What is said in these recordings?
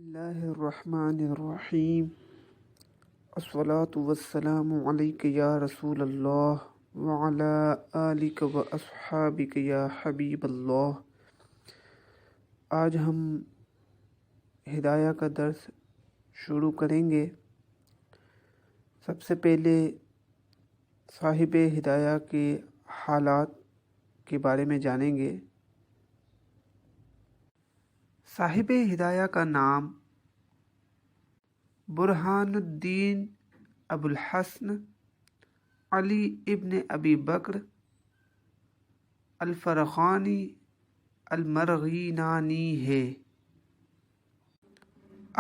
اللہ الرحمن الرحیم الصلاۃ والسلام علیک یا رسول اللہ وعلی آلک و اصحابک یا حبیب اللہ۔ آج ہم ہدایہ کا درس شروع کریں گے۔ سب سے پہلے صاحب ہدایہ کے حالات کے بارے میں جانیں گے۔ صاحب ہدایہ کا نام برہان الدین ابو الحسن علی ابن ابی بکر الفرغانی المرغینانی ہے۔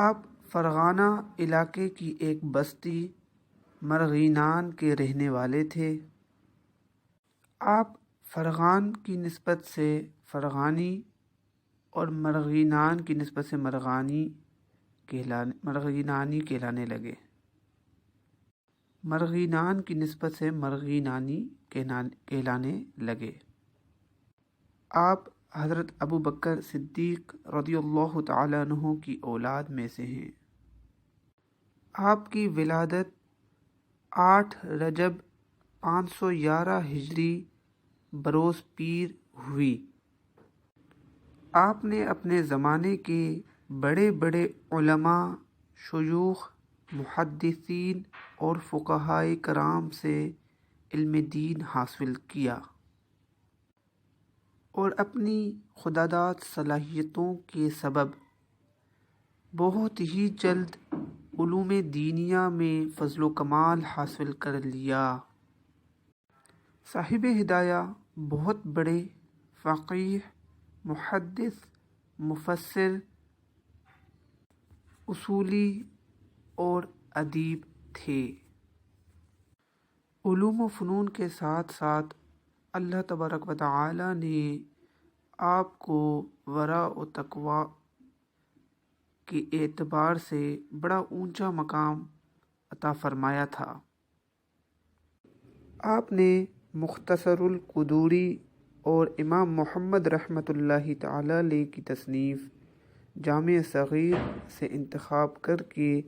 آپ فرغانہ علاقے کی ایک بستی مرغینان کے رہنے والے تھے۔ آپ فرغان کی نسبت سے فرغانی اور مرغینان کی نسبت سے مرغینانی کہلانے لگے۔ مرغینان کی نسبت سے مرغینانی کہلانے لگے۔ آپ حضرت ابو بکر صدیق رضی اللہ تعالیٰ عنہ کی اولاد میں سے ہیں۔ آپ کی ولادت 8 رجب 511 ہجری بروز پیر ہوئی۔ آپ نے اپنے زمانے کے بڑے بڑے علماء، شیوخ، محدثین اور فقہائے کرام سے علم دین حاصل کیا اور اپنی خودداد صلاحیتوں کے سبب بہت ہی جلد علوم دینیہ میں فضل و کمال حاصل کر لیا۔ صاحب ہدایہ بہت بڑے فقیہ، محدث، مفسر، اصولی اور ادیب تھے۔ علوم و فنون کے ساتھ ساتھ اللہ تبارک و تعالی نے آپ کو ورع و تقوی کے اعتبار سے بڑا اونچا مقام عطا فرمایا تھا۔ آپ نے مختصر القدوری اور امام محمد رحمۃ اللہ تعالی علیہ کی تصنیف جامع صغیر سے انتخاب کر کے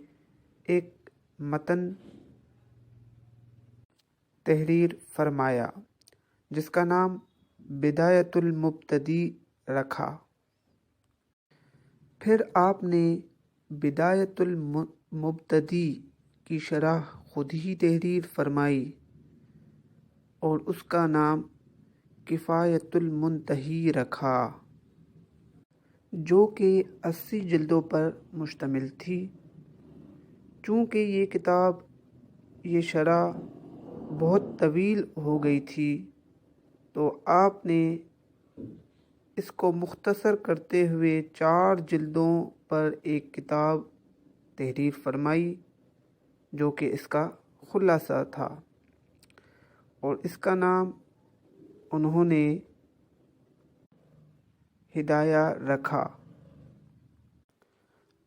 ایک متن تحریر فرمایا جس کا نام بدایۃ المبتدی رکھا۔ پھر آپ نے بدایۃ المبتدی کی شرح خود ہی تحریر فرمائی اور اس کا نام کفایۃ المنتہی رکھا، جو کہ 80 جلدوں پر مشتمل تھی۔ چونکہ یہ کتاب، یہ شرح بہت طویل ہو گئی تھی تو آپ نے اس کو مختصر کرتے ہوئے 4 جلدوں پر ایک کتاب تحریر فرمائی جو کہ اس کا خلاصہ تھا، اور اس کا نام انہوں نے ہدایہ رکھا۔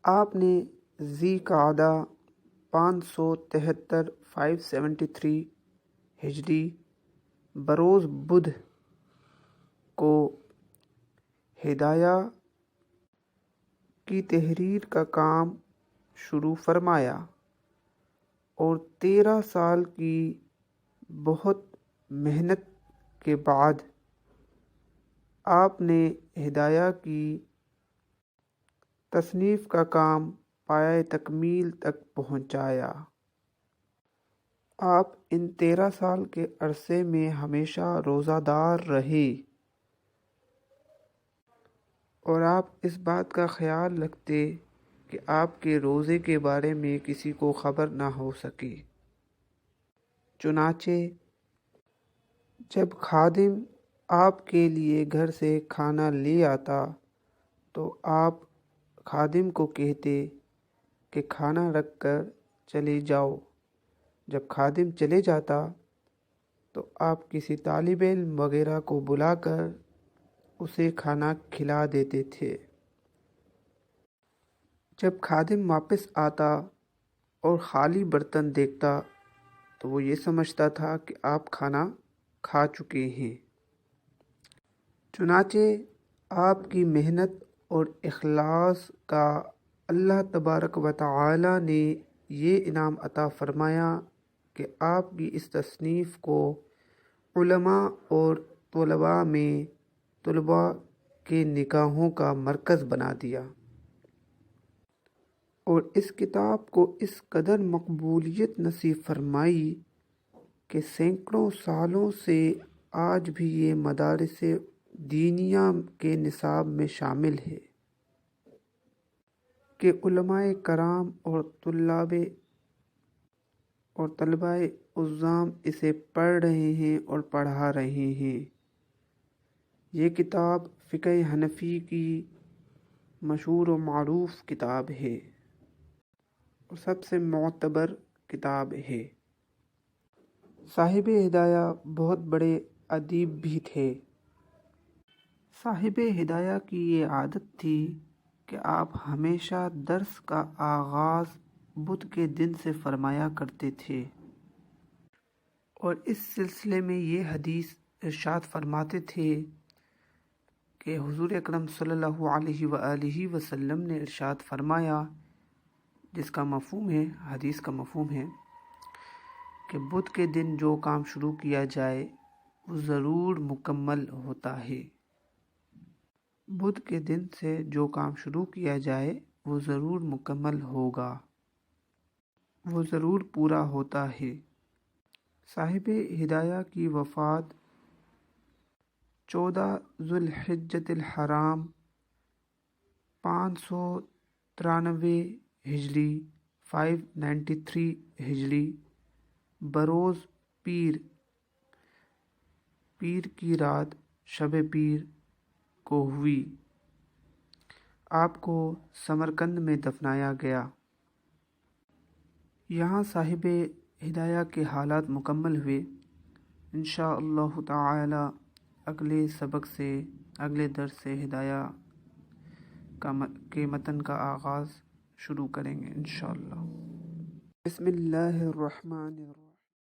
آپ نے ذی قعدہ 573 ہجری بروز بدھ کو ہدایہ کی تحریر کا کام شروع فرمایا اور 13 سال کی بہت محنت کے بعد آپ نے ہدایہ کی تصنیف کا کام پایۂ تکمیل تک پہنچایا۔ آپ ان 13 سال کے عرصے میں ہمیشہ روزہ دار رہے اور آپ اس بات کا خیال رکھتے کہ آپ کے روزے کے بارے میں کسی کو خبر نہ ہو سکے۔ چنانچہ جب خادم آپ کے لیے گھر سے کھانا لے آتا تو آپ خادم کو کہتے کہ کھانا رکھ کر چلے جاؤ۔ جب خادم چلے جاتا تو آپ کسی طالب علم وغیرہ کو بلا کر اسے کھانا کھلا دیتے تھے۔ جب خادم واپس آتا اور خالی برتن دیکھتا تو وہ یہ سمجھتا تھا کہ آپ کھانا کھا چکے ہیں۔ چنانچہ آپ کی محنت اور اخلاص کا اللہ تبارک و تعالی نے یہ انعام عطا فرمایا کہ آپ کی اس تصنیف کو علماء اور طلباء کے نگاہوں کا مرکز بنا دیا، اور اس کتاب کو اس قدر مقبولیت نصیب فرمائی کہ سینکڑوں سالوں سے آج بھی یہ مدارس دینیہ کے نصاب میں شامل ہے کہ علماء کرام اور طلباء عظام اسے پڑھ رہے ہیں اور پڑھا رہے ہیں۔ یہ کتاب فقہ حنفی کی مشہور و معروف کتاب ہے اور سب سے معتبر کتاب ہے۔ صاحب ہدایہ بہت بڑے ادیب بھی تھے۔ صاحب ہدایہ کی یہ عادت تھی کہ آپ ہمیشہ درس کا آغاز بدھ کے دن سے فرمایا کرتے تھے، اور اس سلسلے میں یہ حدیث ارشاد فرماتے تھے کہ حضور اکرم صلی اللہ علیہ وآلہ وسلم نے ارشاد فرمایا، جس کا مفہوم ہے، حدیث کا مفہوم ہے کہ بدھ کے دن جو کام شروع کیا جائے وہ ضرور مکمل ہوتا ہے۔ بدھ کے دن سے جو کام شروع کیا جائے وہ ضرور مکمل ہوگا، وہ ضرور پورا ہوتا ہے۔ صاحب ہدایہ کی وفات 14 ذوالحجۃ الحرام 593 ہجری 593 ہجری بروز پیر کی رات شب پیر کو ہوئی۔ آپ کو سمرقند میں دفنایا گیا۔ یہاں صاحب ہدایہ کے حالات مکمل ہوئے۔ انشاءاللہ تعالی اگلے سبق سے، اگلے درس سے ہدایہ کے متن کا آغاز شروع کریں گے انشاءاللہ۔ بسم اللہ الرحمن الرحیم۔